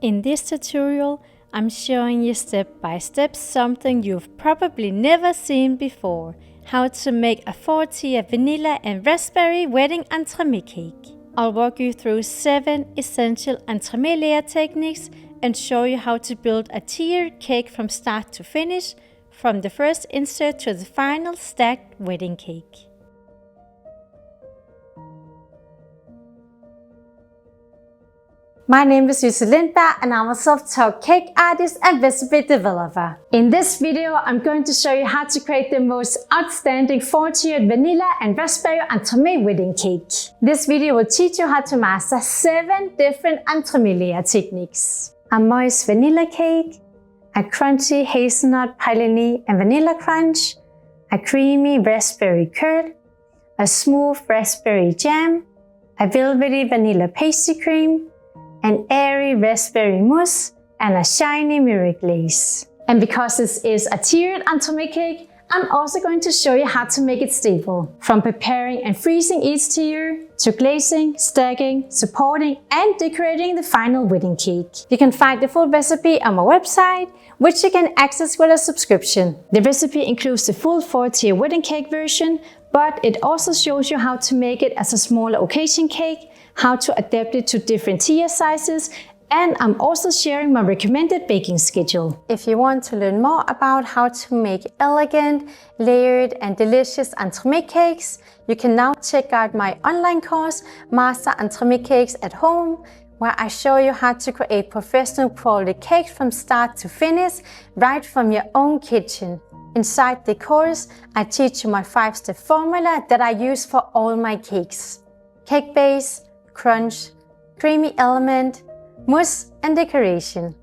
In this tutorial, I'm showing you step by step something you've probably never seen before: how to make a 4-tier vanilla and raspberry wedding entremet cake. I'll walk you through 7 essential entremet layer techniques and show you how to build a tiered cake from start to finish, from the first insert to the final stacked wedding cake. My name is Jytte Lindberg and I'm a self-taught cake artist and recipe developer. In this video, I'm going to show you how to create the most outstanding 4-tiered vanilla and raspberry entremet wedding cake. This video will teach you how to master 7 different entremet layer techniques: a moist vanilla cake, a crunchy hazelnut Praliné and vanilla crunch, a creamy raspberry curd, a smooth raspberry jam, a velvety vanilla pastry cream, an airy raspberry mousse, and a shiny mirror glaze. And because this is a tiered entremet cake, I'm also going to show you how to make it stable. From preparing and freezing each tier, to glazing, stacking, supporting, and decorating the final wedding cake. You can find the full recipe on my website, which you can access with a subscription. The recipe includes the full 4-tier wedding cake version, but it also shows you how to make it as a smaller occasion cake, how to adapt it to different tier sizes, and I'm also sharing my recommended baking schedule. If you want to learn more about how to make elegant, layered, and delicious entremet cakes, you can now check out my online course, Master Entremet Cakes at Home, where I show you how to create professional quality cakes from start to finish, right from your own kitchen. Inside the course, I teach you my 5-step formula that I use for all my cakes: cake base, crunch, creamy element, mousse, and decoration.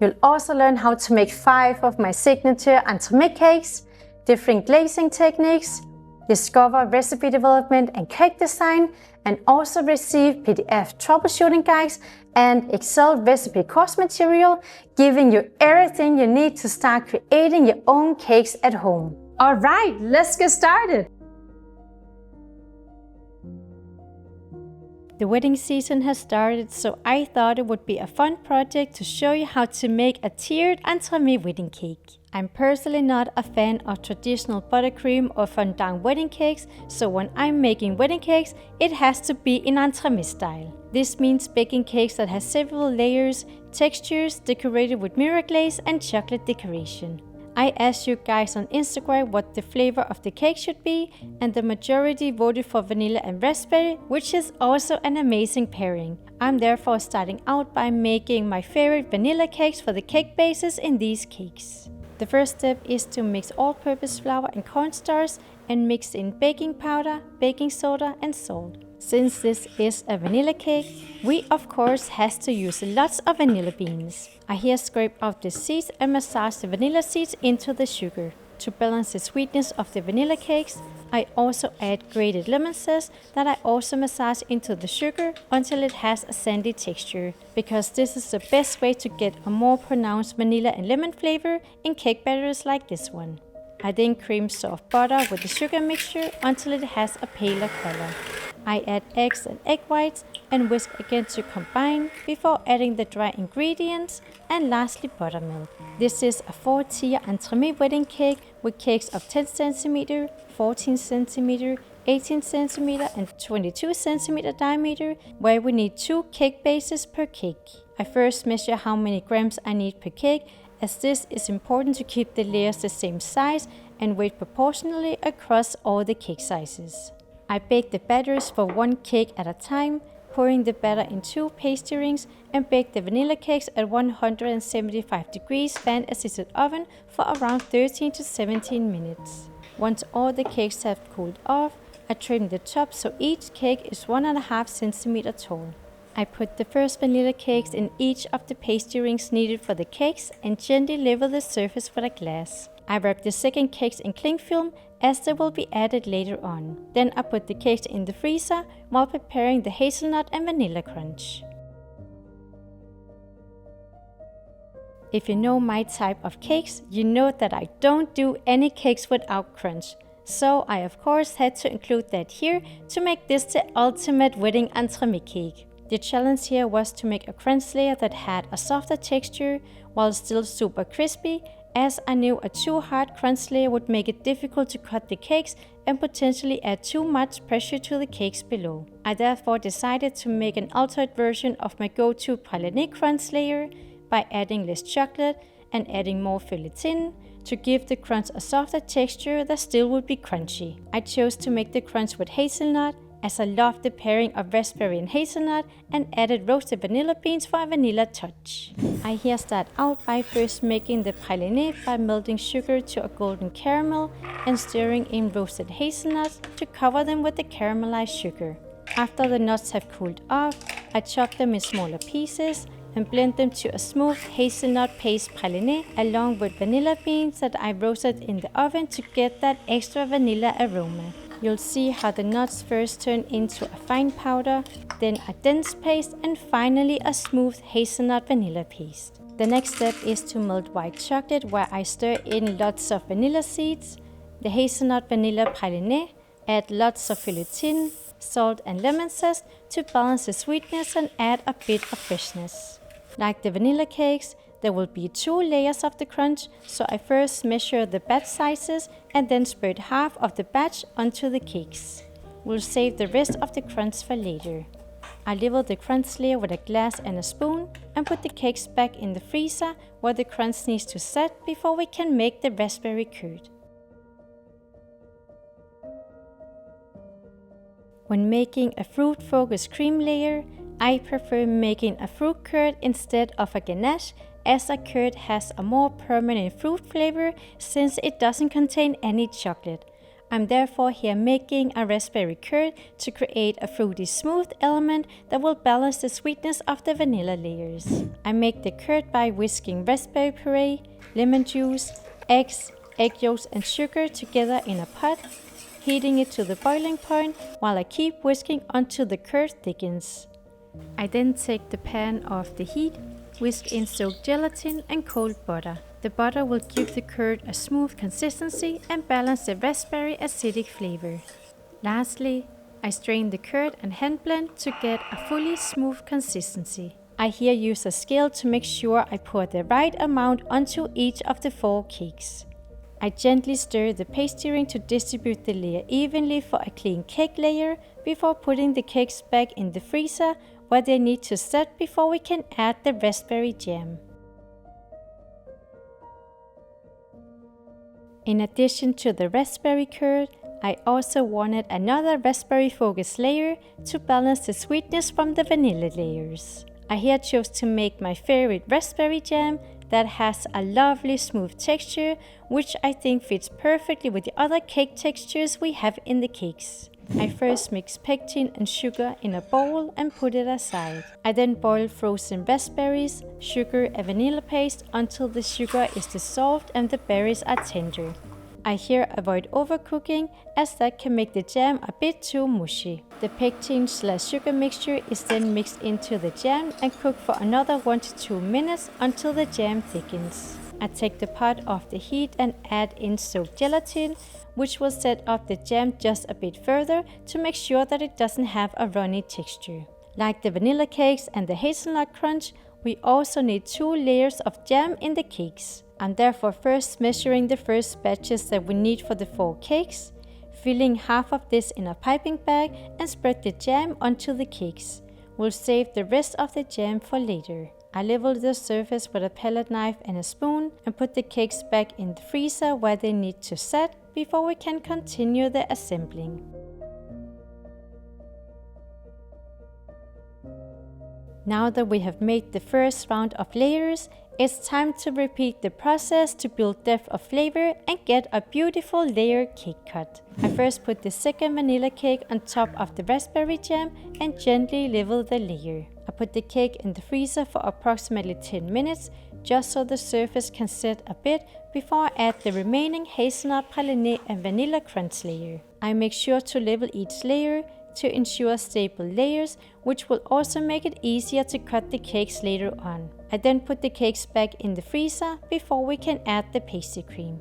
You'll also learn how to make 5 of my signature entremet cakes, different glazing techniques, discover recipe development and cake design, and also receive PDF troubleshooting guides and Excel recipe course material, giving you everything you need to start creating your own cakes at home. Alright, let's get started! The wedding season has started, so I thought it would be a fun project to show you how to make a tiered entremet wedding cake. I'm personally not a fan of traditional buttercream or fondant wedding cakes, so when I'm making wedding cakes, it has to be in entremet style. This means baking cakes that have several layers, textures, decorated with mirror glaze and chocolate decoration. I asked you guys on Instagram what the flavor of the cake should be, and the majority voted for vanilla and raspberry, which is also an amazing pairing. I'm therefore starting out by making my favorite vanilla cakes for the cake bases in these cakes. The first step is to mix all-purpose flour and cornstarch and mix in baking powder, baking soda, and salt. Since this is a vanilla cake, we of course has to use lots of vanilla beans. I here scrape out the seeds and massage the vanilla seeds into the sugar. To balance the sweetness of the vanilla cakes, I also add grated lemon zest that I also massage into the sugar until it has a sandy texture, because this is the best way to get a more pronounced vanilla and lemon flavor in cake batters like this one. I then cream soft butter with the sugar mixture until it has a paler color. I add eggs and egg whites and whisk again to combine before adding the dry ingredients and lastly buttermilk. This is a 4-tier entremet wedding cake with cakes of 10 cm, 14 cm, 18 cm and 22 cm diameter, where we need 2 cake bases per cake. I first measure how many grams I need per cake, as this is important to keep the layers the same size and weight proportionally across all the cake sizes. I bake the batters for 1 cake at a time, pouring the batter in 2 pastry rings, and bake the vanilla cakes at 175 degrees fan-assisted oven for around 13 to 17 minutes. Once all the cakes have cooled off, I trim the top so each cake is 1.5 cm tall. I put the first vanilla cakes in each of the pastry rings needed for the cakes and gently level the surface with a glass. I wrap the second cakes in cling film, as they will be added later on. Then I put the cakes in the freezer while preparing the hazelnut and vanilla crunch. If you know my type of cakes, you know that I don't do any cakes without crunch. So I of course had to include that here to make this the ultimate wedding entremet cake. The challenge here was to make a crunch layer that had a softer texture while still super crispy, as I knew a too hard crunch layer would make it difficult to cut the cakes and potentially add too much pressure to the cakes below. I therefore decided to make an altered version of my go-to Praliné crunch layer by adding less chocolate and adding more gelatin to give the crunch a softer texture that still would be crunchy. I chose to make the crunch with hazelnut, as I love the pairing of raspberry and hazelnut, and added roasted vanilla beans for a vanilla touch. I here start out by first making the Praliné by melting sugar to a golden caramel and stirring in roasted hazelnuts to cover them with the caramelized sugar. After the nuts have cooled off, I chop them in smaller pieces and blend them to a smooth hazelnut paste Praliné along with vanilla beans that I roasted in the oven to get that extra vanilla aroma. You'll see how the nuts first turn into a fine powder, then a dense paste, and finally a smooth hazelnut vanilla paste. The next step is to melt white chocolate, where I stir in lots of vanilla seeds, the hazelnut vanilla Praliné, add lots of gelatin, salt and lemon zest to balance the sweetness and add a bit of freshness. Like the vanilla cakes, there will be 2 layers of the crunch, so I first measure the batch sizes and then spread half of the batch onto the cakes. We'll save the rest of the crunch for later. I level the crunch layer with a glass and a spoon and put the cakes back in the freezer where the crunch needs to set before we can make the raspberry curd. When making a fruit-focused cream layer, I prefer making a fruit curd instead of a ganache, as a curd has a more permanent fruit flavor since it doesn't contain any chocolate. I'm therefore here making a raspberry curd to create a fruity smooth element that will balance the sweetness of the vanilla layers. I make the curd by whisking raspberry puree, lemon juice, eggs, egg yolks and sugar together in a pot, heating it to the boiling point while I keep whisking until the curd thickens. I then take the pan off the heat, whisk in soaked gelatin and cold butter. The butter will give the curd a smooth consistency and balance the raspberry acidic flavor. Lastly, I strain the curd and hand blend to get a fully smooth consistency. I here use a scale to make sure I pour the right amount onto each of the 4 cakes. I gently stir the pastry to distribute the layer evenly for a clean cake layer before putting the cakes back in the freezer where they need to set before we can add the raspberry jam. In addition to the raspberry curd, I also wanted another raspberry focus layer to balance the sweetness from the vanilla layers. I here chose to make my favorite raspberry jam that has a lovely smooth texture, which I think fits perfectly with the other cake textures we have in the cakes. I first mix pectin and sugar in a bowl and put it aside. I then boil frozen raspberries, sugar and vanilla paste until the sugar is dissolved and the berries are tender. I here avoid overcooking, as that can make the jam a bit too mushy. The pectin/sugar mixture is then mixed into the jam and cooked for another 1 to 2 minutes until the jam thickens. I take the pot off the heat and add in soaked gelatin, which will set up the jam just a bit further to make sure that it doesn't have a runny texture. Like the vanilla cakes and the hazelnut crunch, we also need 2 layers of jam in the cakes. I'm therefore first measuring the first batches that we need for the 4 cakes, filling half of this in a piping bag and spread the jam onto the cakes. We'll save the rest of the jam for later. I level the surface with a palette knife and a spoon and put the cakes back in the freezer where they need to set before we can continue the assembling. Now that we have made the first round of layers, it's time to repeat the process to build depth of flavor and get a beautiful layered cake cut. I first put the second vanilla cake on top of the raspberry jam and gently level the layer. I put the cake in the freezer for approximately 10 minutes, just so the surface can set a bit before I add the remaining hazelnut, Praliné and vanilla crunch layer. I make sure to level each layer to ensure stable layers, which will also make it easier to cut the cakes later on. I then put the cakes back in the freezer before we can add the pastry cream.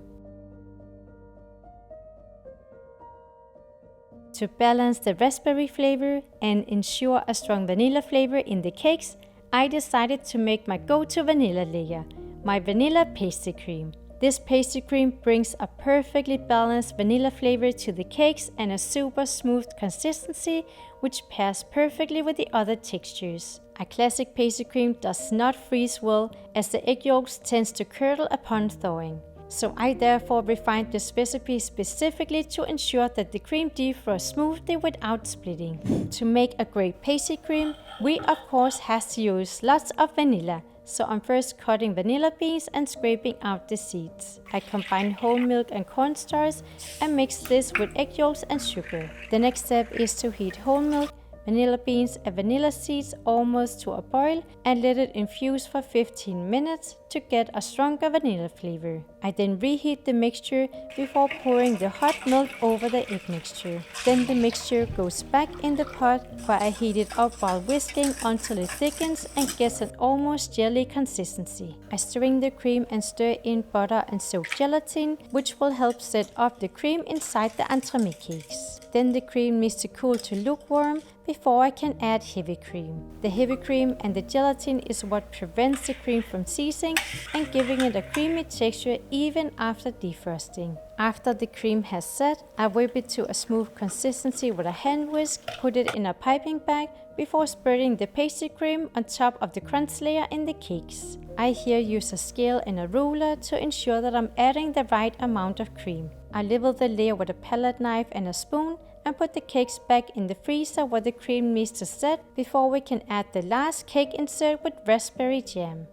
To balance the raspberry flavor and ensure a strong vanilla flavor in the cakes, I decided to make my go-to vanilla layer, my vanilla pastry cream. This pastry cream brings a perfectly balanced vanilla flavor to the cakes and a super smooth consistency, which pairs perfectly with the other textures. A classic pastry cream does not freeze well, as the egg yolks tends to curdle upon thawing. So I therefore refined this recipe specifically to ensure that the cream defrosts smoothly without splitting. To make a great pastry cream, we of course have to use lots of vanilla. So I'm first cutting vanilla beans and scraping out the seeds. I combine whole milk and cornstarch and mix this with egg yolks and sugar. The next step is to heat whole milk, vanilla beans and vanilla seeds almost to a boil and let it infuse for 15 minutes to get a stronger vanilla flavor. I then reheat the mixture before pouring the hot milk over the egg mixture. Then the mixture goes back in the pot where I heat it up while whisking until it thickens and gets an almost jelly consistency. I strain the cream and stir in butter and soaked gelatin, which will help set up the cream inside the entremet cakes. Then the cream needs to cool to lukewarm before I can add heavy cream. The heavy cream and the gelatin is what prevents the cream from seizing and giving it a creamy texture even after defrosting. After the cream has set, I whip it to a smooth consistency with a hand whisk, put it in a piping bag before spreading the pastry cream on top of the crunch layer in the cakes. I here use a scale and a ruler to ensure that I'm adding the right amount of cream. I level the layer with a palette knife and a spoon and put the cakes back in the freezer where the cream needs to set before we can add the last cake insert with raspberry jam.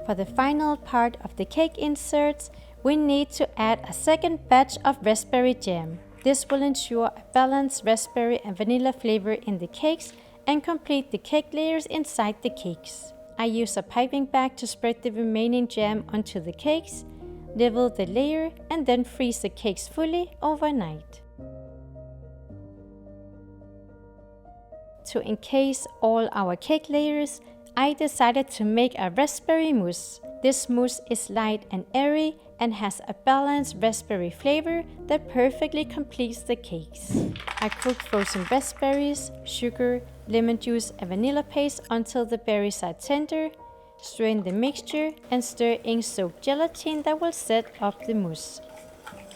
For the final part of the cake inserts, we need to add a second batch of raspberry jam. This will ensure a balanced raspberry and vanilla flavor in the cakes and complete the cake layers inside the cakes. I use a piping bag to spread the remaining jam onto the cakes, level the layer, and then freeze the cakes fully overnight. To encase all our cake layers, I decided to make a raspberry mousse. This mousse is light and airy and has a balanced raspberry flavor that perfectly completes the cakes. I cook frozen raspberries, sugar, lemon juice and vanilla paste until the berries are tender. Strain the mixture and stir in soaked gelatin that will set up the mousse.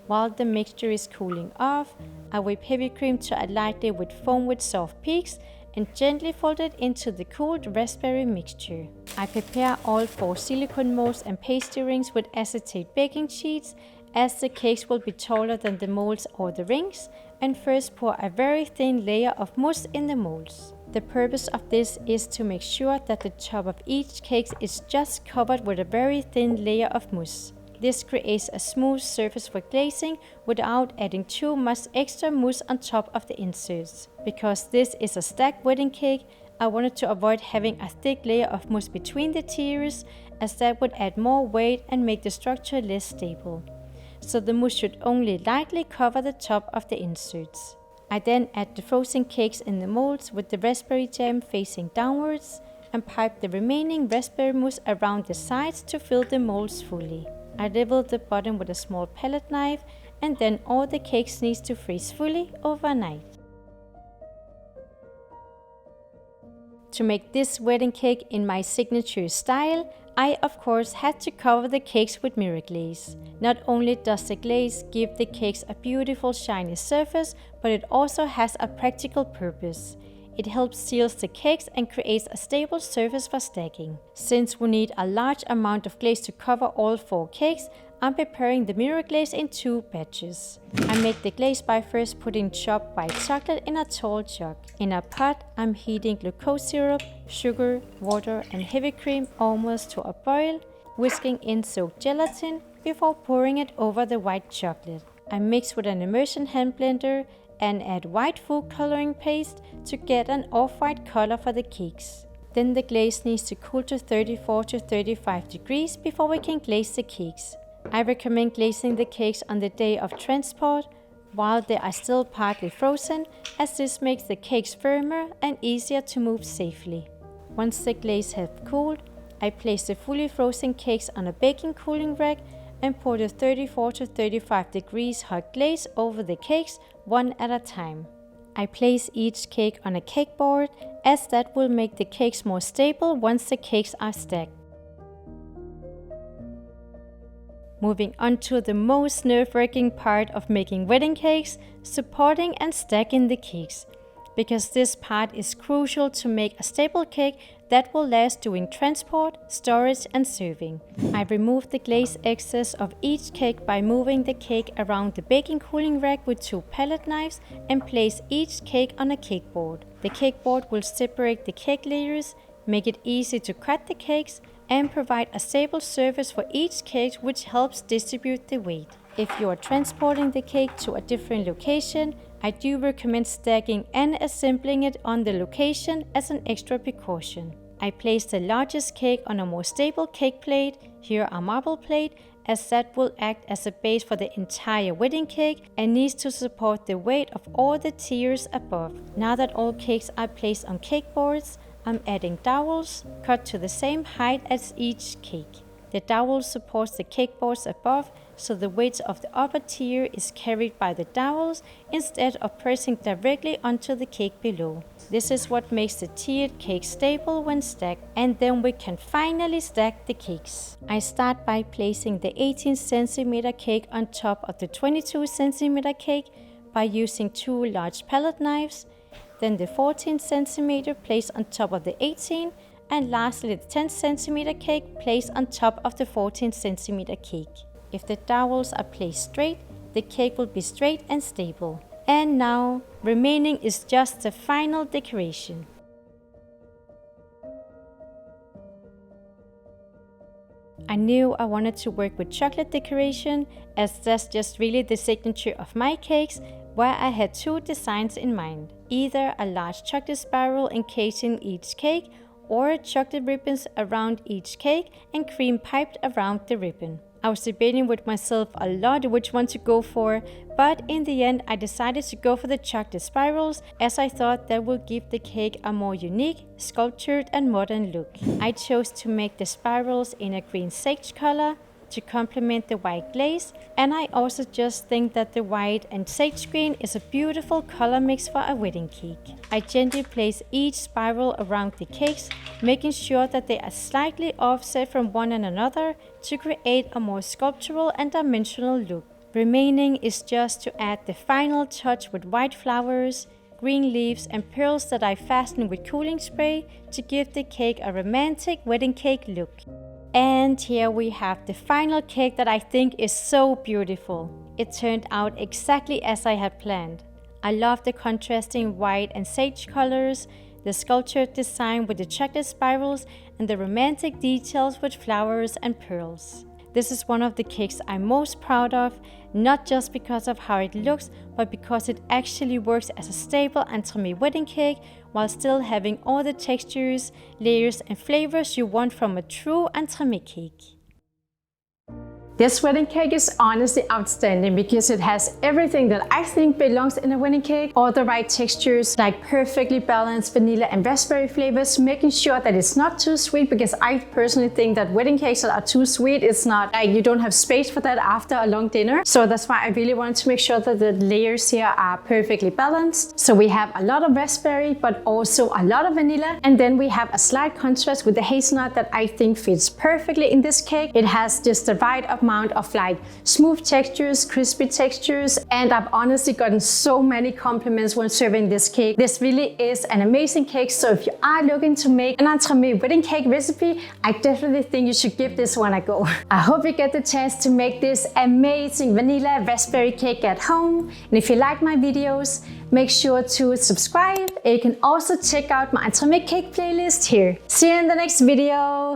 While the mixture is cooling off, I whip heavy cream to a light layer with foam with soft peaks and gently fold it into the cooled raspberry mixture. I prepare all 4 silicone molds and pastry rings with acetate baking sheets, as the cakes will be taller than the molds or the rings, and first pour a very thin layer of mousse in the molds. The purpose of this is to make sure that the top of each cake is just covered with a very thin layer of mousse. This creates a smooth surface for glazing without adding too much extra mousse on top of the inserts. Because this is a stacked wedding cake, I wanted to avoid having a thick layer of mousse between the tiers, as that would add more weight and make the structure less stable. So the mousse should only lightly cover the top of the inserts. I then add the frozen cakes in the molds with the raspberry jam facing downwards and pipe the remaining raspberry mousse around the sides to fill the molds fully. I level the bottom with a small palette knife, and then all the cakes need to freeze fully overnight. To make this wedding cake in my signature style, I of course had to cover the cakes with mirror glaze. Not only does the glaze give the cakes a beautiful shiny surface, but it also has a practical purpose. It helps seal the cakes and creates a stable surface for stacking. Since we need a large amount of glaze to cover all 4 cakes, I'm preparing the mirror glaze in 2 batches. I make the glaze by first putting chopped white chocolate in a tall jug. In a pot, I'm heating glucose syrup, sugar, water and heavy cream almost to a boil, whisking in soaked gelatin before pouring it over the white chocolate. I mix with an immersion hand blender and add white food coloring paste to get an off-white color for the cakes. Then the glaze needs to cool to 34 to 35 degrees before we can glaze the cakes. I recommend glazing the cakes on the day of transport while they are still partly frozen, as this makes the cakes firmer and easier to move safely. Once the glaze has cooled, I place the fully frozen cakes on a baking cooling rack and pour the 34 to 35 degrees hot glaze over the cakes one at a time. I place each cake on a cake board, as that will make the cakes more stable once the cakes are stacked. Moving on to the most nerve-wracking part of making wedding cakes, supporting and stacking the cakes, because this part is crucial to make a stable cake that will last during transport, storage and serving. I remove the glaze excess of each cake by moving the cake around the baking cooling rack with 2 palette knives and place each cake on a cake board. The cake board will separate the cake layers, make it easy to cut the cakes, and provide a stable surface for each cake, which helps distribute the weight. If you are transporting the cake to a different location, I do recommend stacking and assembling it on the location as an extra precaution. I place the largest cake on a more stable cake plate, here a marble plate, as that will act as a base for the entire wedding cake and needs to support the weight of all the tiers above. Now that all cakes are placed on cake boards, I'm adding dowels cut to the same height as each cake. The dowel supports the cake boards above, so the weight of the upper tier is carried by the dowels instead of pressing directly onto the cake below. This is what makes the tiered cake stable when stacked, and then we can finally stack the cakes. I start by placing the 18 cm cake on top of the 22 cm cake by using 2 large palette knives, then the 14 cm placed on top of the 18, and lastly the 10 cm cake placed on top of the 14 cm cake. If the dowels are placed straight, the cake will be straight and stable. And now, remaining is just the final decoration. I knew I wanted to work with chocolate decoration, as that's just really the signature of my cakes, where I had 2 designs in mind. Either a large chocolate spiral encasing each cake, or chocolate ribbons around each cake and cream piped around the ribbon. I was debating with myself a lot which one to go for, but in the end I decided to go for the chocolate spirals, as I thought that would give the cake a more unique, sculptured and modern look. I chose to make the spirals in a green sage color to complement the white glaze, and I also just think that the white and sage green is a beautiful color mix for a wedding cake. I gently place each spiral around the cakes, making sure that they are slightly offset from one another to create a more sculptural and dimensional look. Remaining is just to add the final touch with white flowers, green leaves and pearls that I fastened with cooling spray to give the cake a romantic wedding cake look. And here we have the final cake that I think is so beautiful. It turned out exactly as I had planned. I love the contrasting white and sage colors, the sculptured design with the chocolate spirals, and the romantic details with flowers and pearls. This is one of the cakes I'm most proud of, not just because of how it looks, but because it actually works as a staple entremet wedding cake while still having all the textures, layers and flavors you want from a true entremet cake. This wedding cake is honestly outstanding because it has everything that I think belongs in a wedding cake. All the right textures, like perfectly balanced vanilla and raspberry flavors, making sure that it's not too sweet, because I personally think that wedding cakes that are too sweet, it's not like you don't have space for that after a long dinner. So that's why I really wanted to make sure that the layers here are perfectly balanced. So we have a lot of raspberry, but also a lot of vanilla. And then we have a slight contrast with the hazelnut that I think fits perfectly in this cake. It has just the right amount of like smooth textures, crispy textures, and I've honestly gotten so many compliments when serving this cake. This really is an amazing cake, so if you are looking to make an entremet wedding cake recipe, I definitely think you should give this one a go. I hope you get the chance to make this amazing vanilla raspberry cake at home, and if you like my videos, make sure to subscribe. You can also check out my entremet cake playlist here. See you in the next video.